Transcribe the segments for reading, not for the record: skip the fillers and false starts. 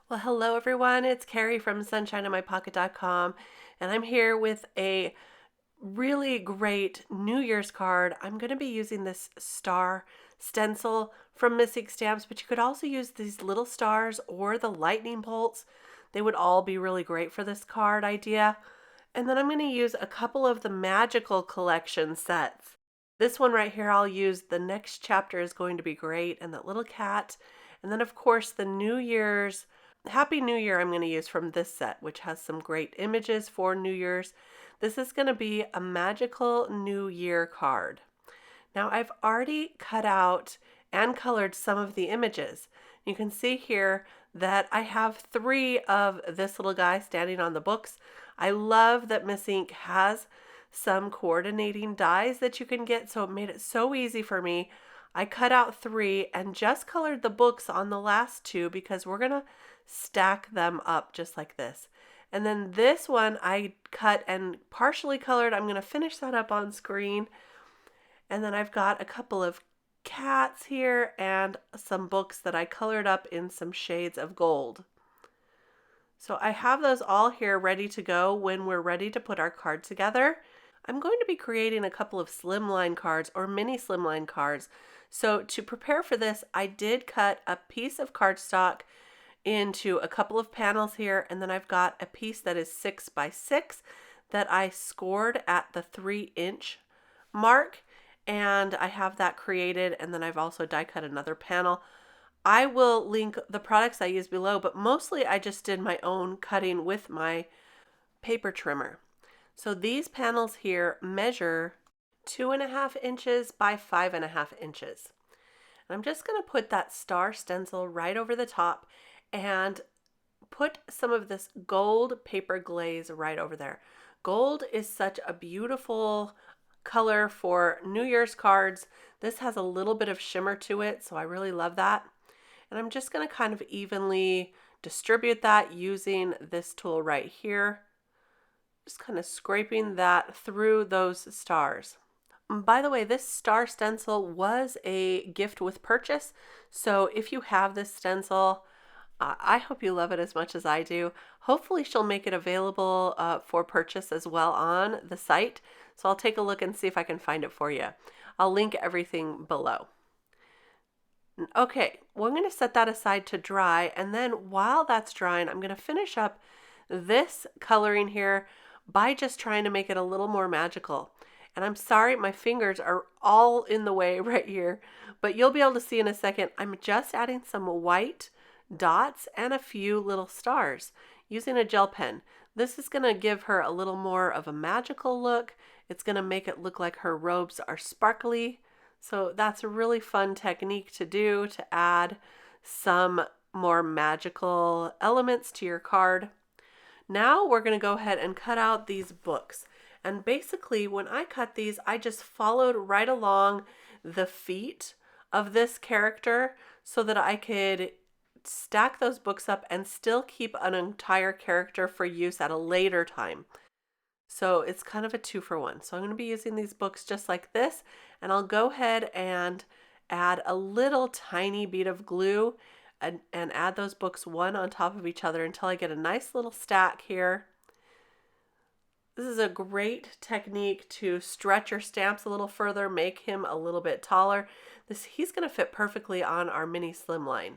Well, hello everyone. It's Kari from sunshineonmypocket.com, and I'm here with a really great New Year's card. I'm going to be using this star stencil from Missing Stamps, but you could also use these little stars or the lightning bolts. They would all be really great for this card idea. And then I'm going to use a couple of the magical collection sets. This one right here, I'll use the next chapter is going to be great, and that little cat. And then, of course, the New Year's Happy New Year I'm going to use from this set, which has some great images for New Year's. This is going to be a magical New Year card. Now I've already cut out and colored some of the images. You can see here that I have 3 of this little guy standing on the books. I love that Miss Ink has some coordinating dies that you can get, so it made it so easy for me. I cut out 3 and just colored the books on the last 2 because we're going to stack them up just like this. And then this one I cut and partially colored. I'm going to finish that up on screen. And then I've got a couple of cats here and some books that I colored up in some shades of gold. So I have those all here ready to go when we're ready to put our card together. I'm going to be creating a couple of slimline cards or mini slimline cards. So to prepare for this, I did cut a piece of cardstock into a couple of panels here, and then I've got a piece that is 6 by 6 that I scored at the 3-inch mark, and I have that created, and then I've also die cut another panel. I will link the products I use below, but mostly I just did my own cutting with my paper trimmer. So these panels here measure 2.5 inches by 5.5 inches. And I'm just going to put that star stencil right over the top and put some of this gold paper glaze right over there. Gold is such a beautiful color for New Year's cards. This has a little bit of shimmer to it, so I really love that. And I'm just going to kind of evenly distribute that using this tool right here. Just kind of scraping that through those stars. By the way, this star stencil was a gift with purchase. So if you have this stencil, I hope you love it as much as I do. Hopefully she'll make it available for purchase as well on the site. So I'll take a look and see if I can find it for you. I'll link everything below. Okay, well, I'm going to set that aside to dry. And then while that's drying, I'm going to finish up this coloring here by just trying to make it a little more magical. And I'm sorry, my fingers are all in the way right here, but you'll be able to see in a second. I'm just adding some white dots and a few little stars using a gel pen. This is going to give her a little more of a magical look. It's going to make it look like her robes are sparkly. So that's a really fun technique to do to add some more magical elements to your card. Now we're going to go ahead and cut out these books. And basically when I cut these, I just followed right along the feet of this character so that I could stack those books up and still keep an entire character for use at a later time. So it's kind of a 2-for-1. So I'm going to be using these books just like this, and I'll go ahead and add a little tiny bead of glue and add those books one on top of each other until I get a nice little stack here. This is a great technique to stretch your stamps a little further, make him a little bit taller. He's going to fit perfectly on our mini slimline.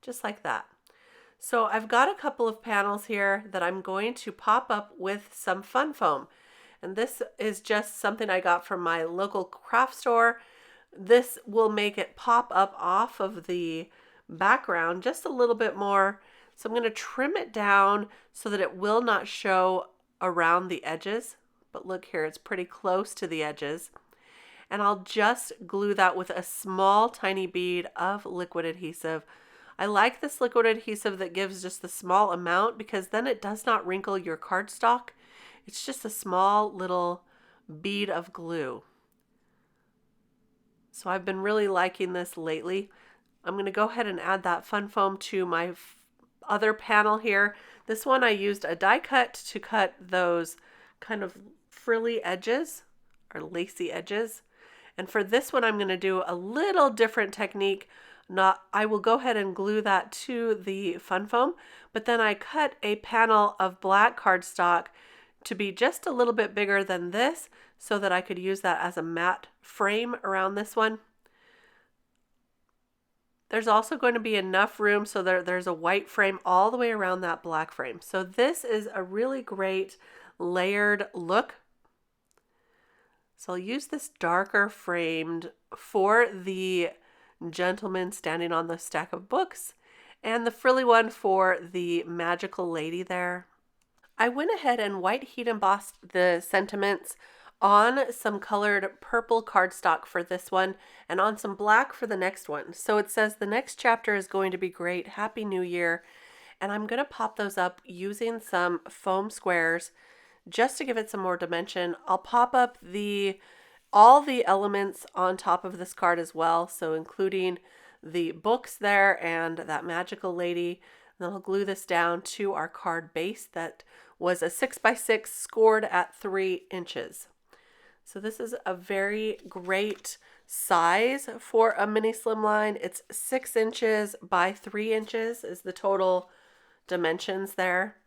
Just like that. So I've got a couple of panels here that I'm going to pop up with some fun foam. And this is just something I got from my local craft store. This will make it pop up off of the background just a little bit more. So I'm going to trim it down so that it will not show around the edges. But look here, it's pretty close to the edges. And I'll just glue that with a small tiny bead of liquid adhesive. I like this liquid adhesive that gives just the small amount because then it does not wrinkle your cardstock. It's just a small little bead of glue. So I've been really liking this lately. I'm going to go ahead and add that fun foam to my other panel here. This one I used a die cut to cut those kind of frilly edges or lacy edges. And for this one, I'm going to do a little different technique. I will go ahead and glue that to the fun foam, but then I cut a panel of black cardstock to be just a little bit bigger than this so that I could use that as a matte frame around this one. There's also going to be enough room so there's a white frame all the way around that black frame. So this is a really great layered look. So I'll use this darker framed for the gentleman standing on the stack of books and the frilly one for the magical lady there. I went ahead and white heat embossed the sentiments on some colored purple cardstock for this one and on some black for the next one. So it says the next chapter is going to be great. Happy New Year. And I'm going to pop those up using some foam squares just to give it some more dimension. I'll pop up all the elements on top of this card as well, so including the books there and that magical lady. And then I'll glue this down to our card base that was a 6x6 scored at 3 inches. So this is a very great size for a mini slimline. It's 6 inches by 3 inches is the total dimensions there.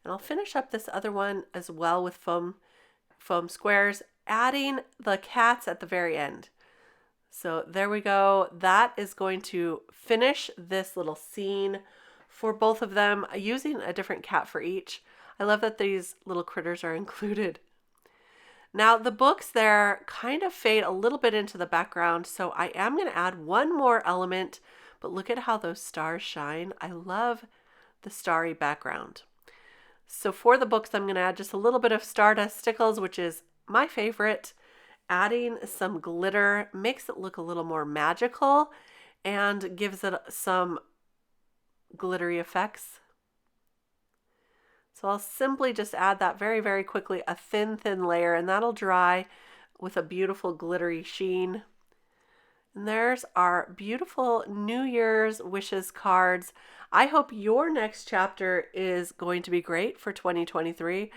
And I'll finish up this other one as well with foam squares, adding the cats at the very end. So there we go. That is going to finish this little scene for both of them, using a different cat for each. I love that these little critters are included. Now the books there kind of fade a little bit into the background, so I am going to add one more element, but look at how those stars shine. I love the starry background. So for the books, I'm going to add just a little bit of Stardust Stickles, which is my favorite. Adding some glitter makes it look a little more magical and gives it some glittery effects. So I'll simply just add that very, very quickly, a thin layer, and that'll dry with a beautiful glittery sheen. And there's our beautiful New Year's wishes cards. I hope your next chapter is going to be great for 2023.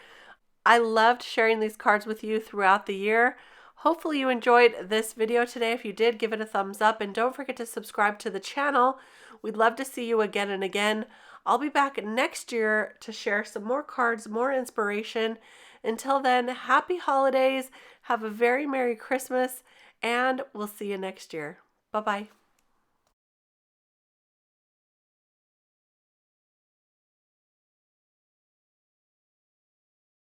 I loved sharing these cards with you throughout the year. Hopefully you enjoyed this video today. If you did, give it a thumbs up and don't forget to subscribe to the channel. We'd love to see you again and again. I'll be back next year to share some more cards, more inspiration. Until then, happy holidays. Have a very Merry Christmas, and we'll see you next year. Bye-bye.